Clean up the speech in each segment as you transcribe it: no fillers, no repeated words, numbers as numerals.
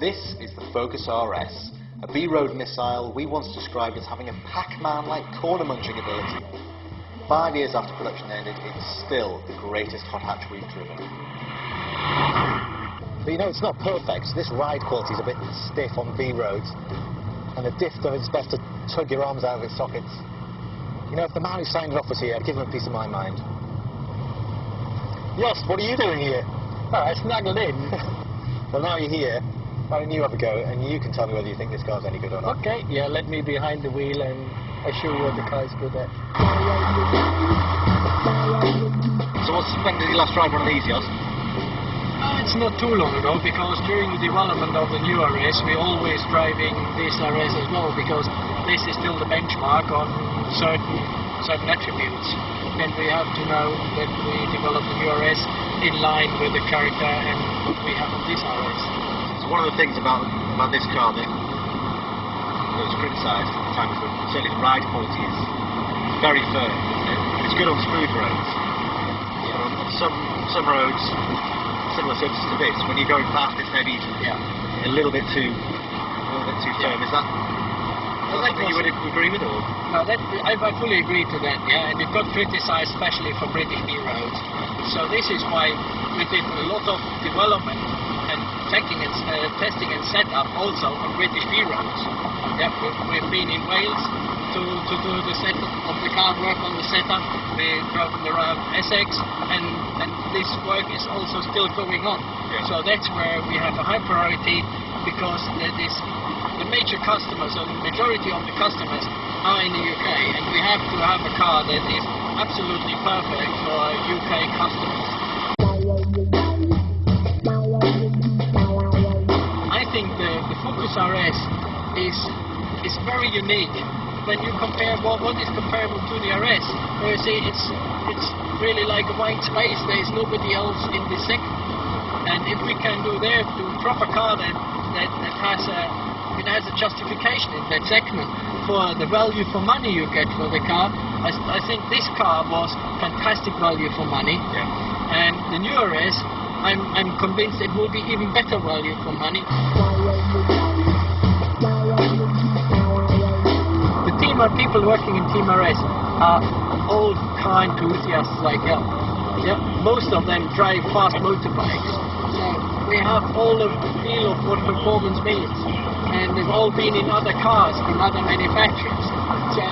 This is the Focus RS, a B-road missile we once described as having a Pac-Man-like corner-munching ability. 5 years after production ended, it's still the greatest hot hatch we've driven. But you know, it's not perfect. This ride quality is a bit stiff on B-roads, and the diff does its best to tug your arms out of its sockets. You know, if the man who signed it off was here, I'd give him a piece of my mind. Jost, what are you doing here? Oh, I snuggled in. Well, now you're here, why don't you have a go, and you can tell me whether you think this car's any good or not. Okay, yeah, let me behind the wheel and I'll show you what the car is good at. So when did you last drive one of these, Jost? It's not too long ago, because during the development of the new RS, we're always driving this RS as well, because this is still the benchmark on certain attributes. And we have to know that we develop the new RS in line with the character and what we have on this RS. So one of the things about this car that was criticised at the time was that certainly the ride quality is very firm. It's good on smooth roads. Yeah. But on some roads, similar surfaces to this, when you're going fast, it's maybe a little bit too firm. Is that something you would agree with, or? No, I fully agree to that, yeah, and it got criticised especially for British B roads. So this is why we did a lot of development and testing and setup also on British B roads. Yeah, we've been in Wales to do the setup of the car, work on the setup. We've driven around Essex, and this work is also still going on. Yeah. So that's where we have a high priority, because the major customers, or the majority of the customers, are in the UK, and we have to have a car that is absolutely perfect for UK customers. I think the Focus RS is very unique. When you compare what is comparable to the RS, where you see it's really like a white space. There is nobody else in this segment, and if we can do a proper car that has a justification in that segment for the value for money you get for the car, I think this car was fantastic value for money. Yeah. And the new RS, I'm convinced it will be even better value for money. People working in Team RS are old car enthusiasts like us. Yeah, most of them drive fast motorbikes, so we have all of the feel of what performance means, and they've all been in other cars from other manufacturers. So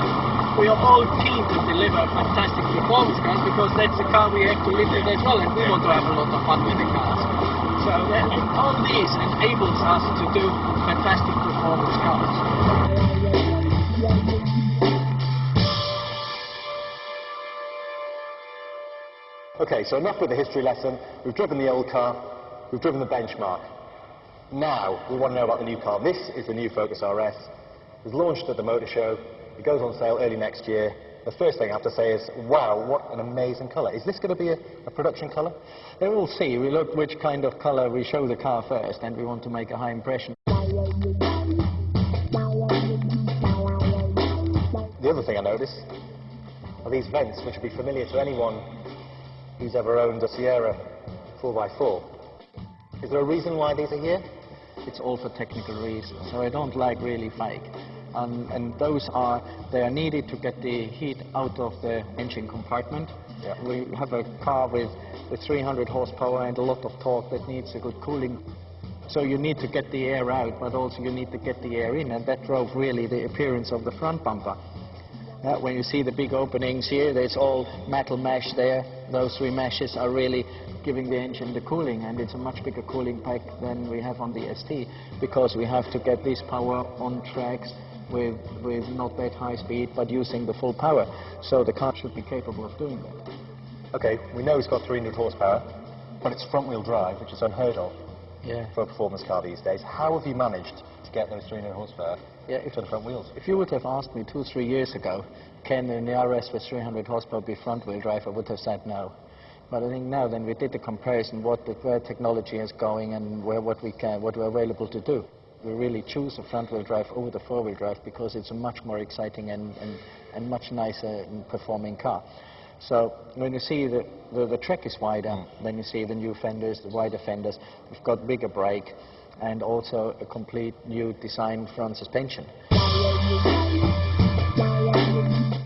we are all keen to deliver fantastic performance cars, because that's the car we have to live with as well, and we want to have a lot of fun with the cars. So all these enables us to do fantastic performance cars. Okay, so enough with the history lesson. We've driven the old car, we've driven the benchmark. Now, we want to know about the new car. This is the new Focus RS. It was launched at the motor show. It goes on sale early next year. The first thing I have to say is, wow, what an amazing colour. Is this going to be a production colour? Then we'll see. We look which kind of colour we show the car first, and we want to make a high impression. The other thing I noticed are these vents, which will be familiar to anyone who's ever owned a Sierra 4x4. Is there a reason why these are here? It's all for technical reasons, so I don't like really fake. And they are needed to get the heat out of the engine compartment. Yeah. We have a car with 300 horsepower and a lot of torque that needs a good cooling. So you need to get the air out, but also you need to get the air in, and that drove really the appearance of the front bumper. When you see the big openings here, there's all metal mesh there. Those 3 meshes are really giving the engine the cooling, and it's a much bigger cooling pack than we have on the ST, because we have to get this power on tracks with not that high speed, but using the full power. So the car should be capable of doing that. Okay, we know it's got 300 horsepower, but it's front-wheel drive, which is unheard of for a performance car these days. How have you managed to get those 300 horsepower to the front wheels? If you would have asked me 2 or 3 years ago, can the RS with 300 horsepower be front-wheel drive, I would have said no. But I think now, then we did the comparison, where technology is going and what we're available to do. We really choose a front-wheel drive over the four-wheel drive, because it's a much more exciting and much nicer performing car. So when you see the track is wider, then you see the new fenders, the wider fenders. We've got bigger brake. and also a complete new design front suspension.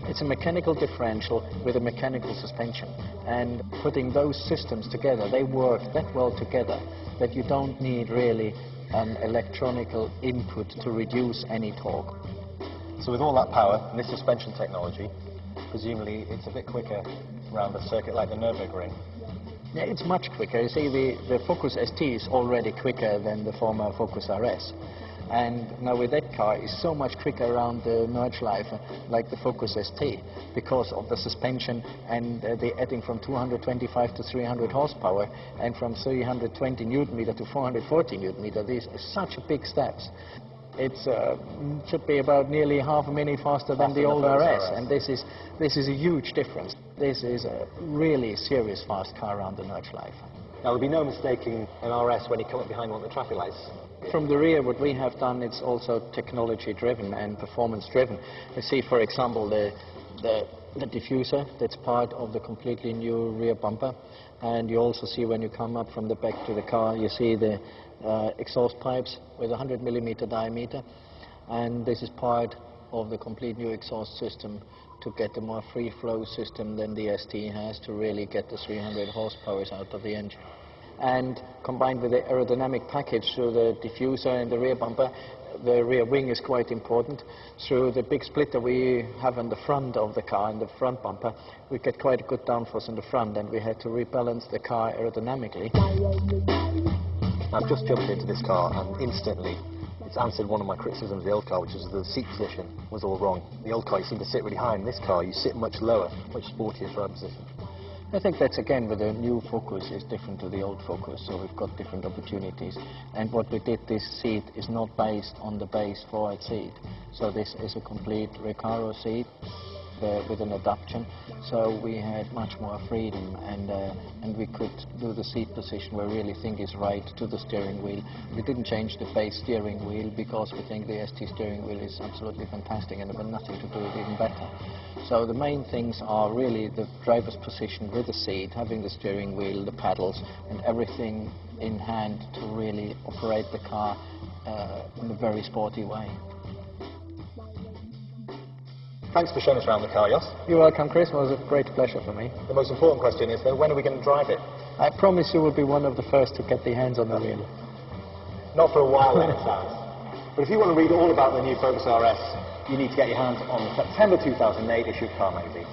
It's a mechanical differential with a mechanical suspension, and putting those systems together, they work that well together that you don't need really an electronical input to reduce any torque. So with all that power and this suspension technology, presumably it's a bit quicker around a circuit like the Nürburgring. Yeah, it's much quicker. You see, the Focus ST is already quicker than the former Focus RS. And now with that car, it's so much quicker around the Nordschleife, like the Focus ST, because of the suspension and the adding from 225 to 300 horsepower, and from 320 Newton meter to 440 Newton meter. These are such big steps. It should be about nearly half a minute faster than the old RS, and this is a huge difference. This is a really serious fast car around the Nordschleife. Now, there'll be no mistaking an RS when you come up behind one of the traffic lights. From the rear, what we have done, it's also technology-driven and performance-driven. You see, for example, the diffuser, that's part of the completely new rear bumper. And you also see when you come up from the back to the car, you see the exhaust pipes with 100mm diameter. And this is part of the complete new exhaust system to get a more free-flow system than the ST has to really get the 300 horsepower out of the engine. And combined with the aerodynamic package through the diffuser and the rear bumper, the rear wing is quite important. Through the big splitter we have in the front of the car, in the front bumper, we get quite a good downforce in the front, and we had to rebalance the car aerodynamically. I've just jumped into this car and instantly it's answered one of my criticisms of the old car, which is the seat position was all wrong. The old car you seem to sit really high, in this car you sit much lower, much sportier front position. I think that's, again, with the new Focus is different to the old Focus, so we've got different opportunities. And what we did, this seat is not based on the base forward seat. So this is a complete Recaro seat with an adaptation. So we had much more freedom, and we could do the seat position where we really think is right to the steering wheel. We didn't change the base steering wheel because we think the ST steering wheel is absolutely fantastic and have nothing to do with it even better. So the main things are really the driver's position with the seat, having the steering wheel, the pedals, and everything in hand to really operate the car in a very sporty way. Thanks for showing us around the car, Jost. You're welcome, Chris. It was a great pleasure for me. The most important question is, though, when are we going to drive it? I promise you will be one of the first to get their hands on the wheel. Not for a while, then, it sounds. But if you want to read all about the new Focus RS, you need to get your hands on the September 2008 issue of Car magazine.